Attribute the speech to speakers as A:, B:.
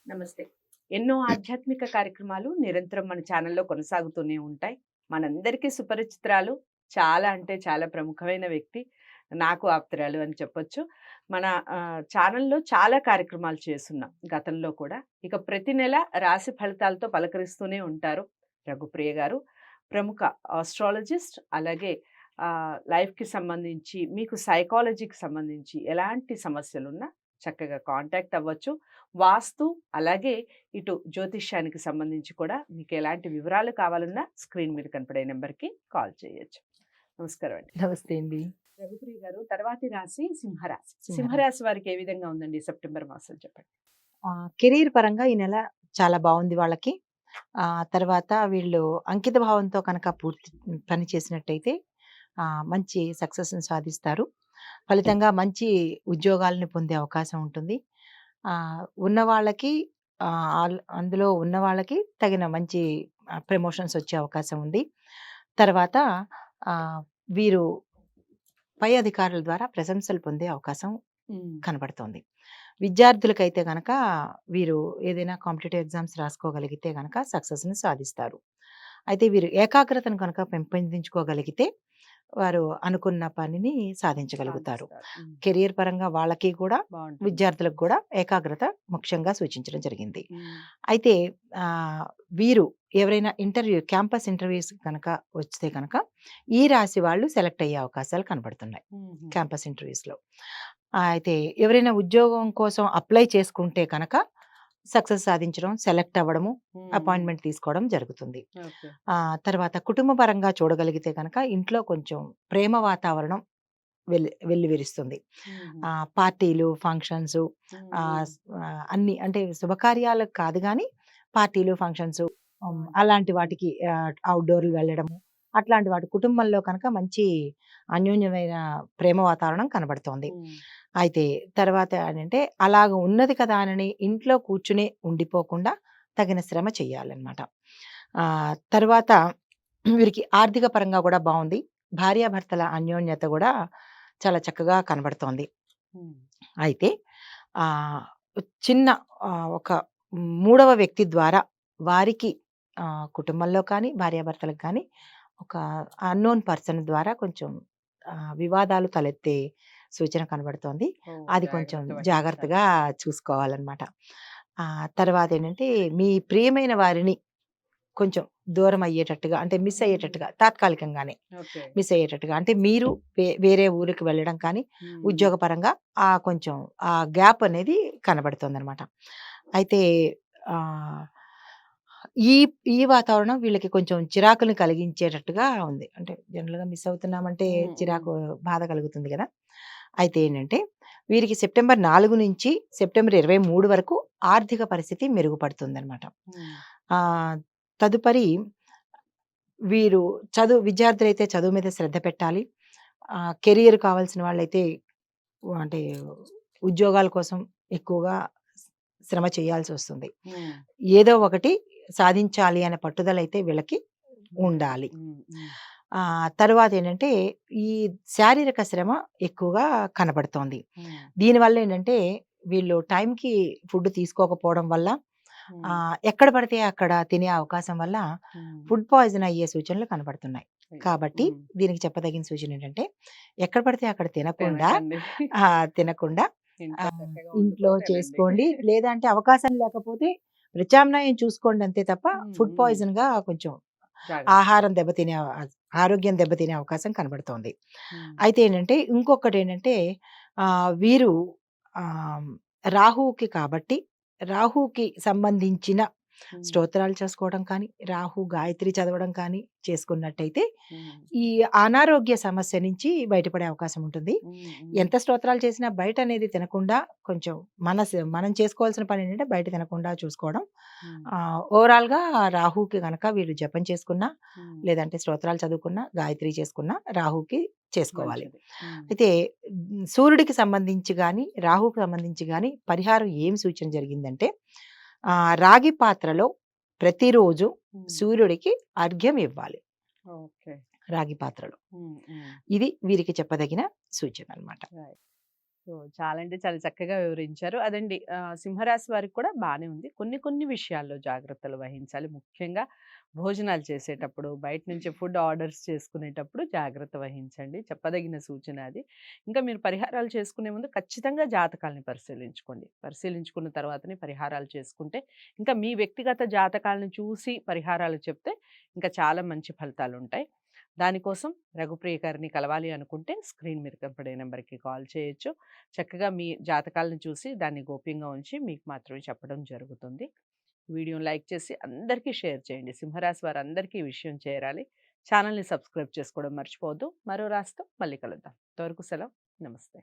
A: నమస్తే. ఎన్నో ఆధ్యాత్మిక కార్యక్రమాలు నిరంతరం మన ఛానల్‌లో కొనసాగుతూనే ఉంటాయి. మనందరికీ సుపరిచితురాలు, చాలా అంటే చాలా ప్రముఖమైన వ్యక్తి, నాకు ఆప్తురాలు అని చెప్పొచ్చు. మన ఛానల్‌లో చాలా కార్యక్రమాలు చేసున్నాం గతంలో కూడా. ఇక ప్రతి నెల రాశి ఫలితాలతో పలకరిస్తూనే ఉంటారు రఘుప్రియ గారు. ప్రముఖ ఆస్ట్రాలజిస్ట్, అలాగే లైఫ్‌కి సంబంధించి, మీకు సైకాలజీకి సంబంధించి ఎలాంటి సమస్యలున్నా చక్కగా కాంటాక్ట్ అవ్వచ్చు. వాస్తు, అలాగే ఇటు జ్యోతిష్యానికి సంబంధించి కూడా మీకు ఎలాంటి వివరాలు కావాలన్నా స్క్రీన్ మీద కనపడే నెంబర్‌కి కాల్ చేయొచ్చు. నమస్కారం అండి.
B: నమస్తే అండి.
A: రఘుప్రియ గారు, తర్వాతి రాశి సింహరాశి.
B: సింహరాశి.
A: సింహరాశి వారికి ఏ విధంగా ఉందండి సెప్టెంబర్ మాసం చెప్పండి?
B: కెరీర్ పరంగా ఈ నెల చాలా బావుంది వాళ్ళకి. తర్వాత వీళ్ళు అంకిత భావంతో కనుక పూర్తి పని చేసినట్టయితే మంచి సక్సెస్‌ని సాధిస్తారు. ఫలితంగా మంచి ఉద్యోగాలను పొందే అవకాశం ఉంటుంది. ఉన్న వాళ్ళకి అందులో ఉన్న వాళ్ళకి తగిన మంచి ప్రమోషన్స్ వచ్చే అవకాశం ఉంది. తర్వాత ఆహ్, వీరు పై అధికారుల ద్వారా ప్రశంసలు పొందే అవకాశం కనబడుతోంది. విద్యార్థులకైతే గనక వీరు ఏదైనా కాంపిటీటివ్ ఎగ్జామ్స్ రాసుకోగలిగితే గనక సక్సెస్‌ని సాధిస్తారు. అయితే వీరు ఏకాగ్రతను కనుక పెంపొందించుకోగలిగితే వారు అనుకున్న పనిని సాధించగలుగుతారు.
A: సాధిస్తారు.
B: కెరియర్ పరంగా వాళ్ళకి కూడా,
A: బావుంటుంది.
B: విద్యార్థులకు కూడా ఏకాగ్రత ముఖ్యంగా సూచించడం జరిగింది.
A: హ్మ్.
B: అయితే వీరు ఎవరైనా క్యాంపస్ ఇంటర్వ్యూస్ కనుక వస్తే కనుక ఈ రాశి వాళ్ళు సెలెక్ట్ అయ్యే అవకాశాలు కనబడుతున్నాయి
A: హుహు.
B: క్యాంపస్ ఇంటర్వ్యూస్‌లో. అయితే ఎవరైనా ఉద్యోగం కోసం అప్లై చేసుకుంటే కనుక సక్సెస్ సాధించడం, సెలెక్ట్ అవ్వడము, అపాయింట్మెంట్ తీసుకోవడం జరుగుతుంది.
A: ఓకే.
B: తర్వాత కుటుంబ పరంగా చూడగలిగితే కనుక ఇంట్లో కొంచెం ప్రేమ వాతావరణం వెల్లివిరుస్తుంది.
A: హుహు.
B: పార్టీలు, ఫంక్షన్సు అన్నీ అంటే శుభకార్యాలకు కాదు గానీ, పార్టీలు, ఫంక్షన్సు అలాంటి వాటికి ఔట్‌డోర్‌లు వెళ్ళడము, అట్లాంటి వాటి కుటుంబంలో కనుక మంచి అన్యోన్యమైన ప్రేమ వాతావరణం కనబడుతోంది. అయితే తర్వాత ఏంటంటే, అలాగ ఉన్నది కదా అనని ఇంట్లో కూర్చునే ఉండిపోకుండా తగిన శ్రమ చేయాలన్నమాట. తర్వాత వీరికి ఆర్థిక పరంగా గూడా బావుంది. భార్యాభర్తల అన్యోన్యత గూడా చాలా చక్కగా కనబడుతోంది. అయితే ఆహ్, చిన్న ఒక మూడవ వ్యక్తి ద్వారా వారికి కుటుంబంలో కానీ, భార్యాభర్తలకు కానీ ఒక అన్‌నోన్ పర్సన్ ద్వారా కొంచెం వివాదాలు తలెత్తే సూచన కనబడుతోంది. అది కొంచెం
A: జాగ్రత్త వహించాలి.
B: జాగ్రత్తగా చూసుకోవాలన్నమాట. తర్వాతేంటంటే మీ ప్రియమైన వారిని కొంచెం దూరం అయ్యేటట్టుగా అంటే మిస్ అయ్యేటట్టుగా తాత్కాలికంగానే
A: ఓకే.
B: మిస్ అయ్యేటట్టుగా అంటే మీరు వేరే ఊరికి వెళ్ళడం కానీ ఉద్యోగపరంగా కొంచెం ఆ గ్యాప్ అనేది కనబడుతోందనమాట. అయితే ఆహ్, ఈ ఈ వాతావరణం వీళ్ళకి కొంచెం చిరాకుని కలిగించేటట్టుగా ఉంది. అంటే జనరల్‌గా మిస్ అవుతున్నామంటే చిరాకు, బాధ కలుగుతుంది గదా! అయితే ఏంటంటే వీరికి సెప్టెంబర్ 4 నుంచి సెప్టెంబర్ 23 వరకు ఆర్థిక పరిస్థితి మెరుగుపడుతుందనమాట. ఆహ్, తదుపరి వీరు విద్యార్థులైతే చదువు మీద శ్రద్ధ పెట్టాలి. కెరియర్ కావాల్సిన వాళ్ళైతే అంటే ఉద్యోగాల కోసం ఎక్కువగా శ్రమ చేయాల్సొస్తుంది. ఏదో ఒకటి సాధించాలి అనే పట్టుదలైతే వీళ్ళకి ఉండాలి. తరువాతేంటంటే ఈ శారీరక శ్రమ ఎక్కువగా కనబడుతోంది. దీనివల్ల ఏంటంటే వీళ్ళు టైంకి ఫుడ్ తీసుకోకపోవడం వల్ల ఎక్కడ పడితే అక్కడ తినే అవకాశం వల్ల ఫుడ్ పాయిజన్ అయ్యే సూచనలు కనబడుతున్నాయి. కాబట్టి దీనికి చెప్పదగిన సూచన ఏంటంటే ఎక్కడ పడితే అక్కడ తినకుండా తినకుండా ఇంట్లో చేసుకోండి. లేదంటే అవకాశం లేకపోతే ప్రత్యామ్నాయం చూసుకోండి అంతే తప్ప ఫుడ్ పాయిజన్‌గా కొంచెం ఆహారం దెబ్బతినే ఆరోగ్యం దెబ్బతినే అవకాశం కనబడుతోంది. అయితే ఏంటంటే ఇంకొకటేంటంటే వీరు రాహువుకి కాబట్టి రాహుకి సంబంధించిన స్తోత్రాలు చేసుకోవడం కానీ, రాహు గాయత్రి చదవడం కానీ చేసుకున్నట్టయితే ఈ అనారోగ్య సమస్య నుంచి బయటపడే అవకాశం ఉంటుంది. ఎంత స్తోత్రాలు చేసినా బయట అనేది తినకుండా కొంచెం మనం చేసుకోవాల్సిన పని ఏంటంటే బయట తినకుండా చూసుకోవడం. ఓవరాల్‌గా రాహుకి గనక వీళ్ళు జపం చేసుకున్నా, లేదంటే స్తోత్రాలు చదువుకున్నా, గాయత్రి చేసుకున్నా రాహుకి చేసుకోవాలి. అయితే సూర్యుడికి సంబంధించి గాని, రాహుకి సంబంధించి గాని పరిహారం ఏం సూచన జరిగిందంటే రాగి పాత్రలో ప్రతిరోజు సూర్యుడికి అర్ఘ్యం ఇవ్వాలి. రాగి పాత్రలో. ఇది వీరికి చెప్పదగిన సూచన అన్నమాట.
A: సో, చాలా అంటే చాలా చక్కగా వివరించారు. అదండి సింహరాశి వారికి కూడా బానే ఉంది. కొన్ని కొన్ని విషయాల్లో జాగ్రత్తలు వహించాలి. ముఖ్యంగా భోజనాలు చేసేటప్పుడు, బయట నుంచి ఫుడ్ ఆర్డర్స్ చేసుకునేటప్పుడు జాగ్రత్త వహించండి. చెప్పదగిన సూచన అది. ఇంకా మీరు పరిహారాలు చేసుకునే ముందు ఖచ్చితంగా జాతకాల్ని పరిశీలించుకోండి. పరిశీలించుకున్న తర్వాతనే పరిహారాలు చేసుకుంటే, ఇంకా మీ వ్యక్తిగత జాతకాలను చూసి పరిహారాలు చెప్తే ఇంకా చాలా మంచి ఫలితాలుంటాయి. దానికోసం రఘుప్రియ గారిని కలవాలి అనుకుంటే స్క్రీన్ మీద కనపడే నెంబర్‌కి కాల్ చేయొచ్చు. చక్కగా మీ జాతకాలను చూసి దాన్ని గోప్యంగా ఉంచి మీకు మాత్రమే చెప్పడం జరుగుతుంది. వీడియోని లైక్ చేసి అందరికీ షేర్ చేయండి. సింహరాశి వారందరికీ ఈ విషయం చేరాలి. ఛానల్‌ని సబ్స్క్రైబ్ చేసుకోవడం మర్చిపోవద్దు. మరో రాశితో మళ్ళీ కలుద్దాం. అంతవరకు సెలవు. నమస్తే.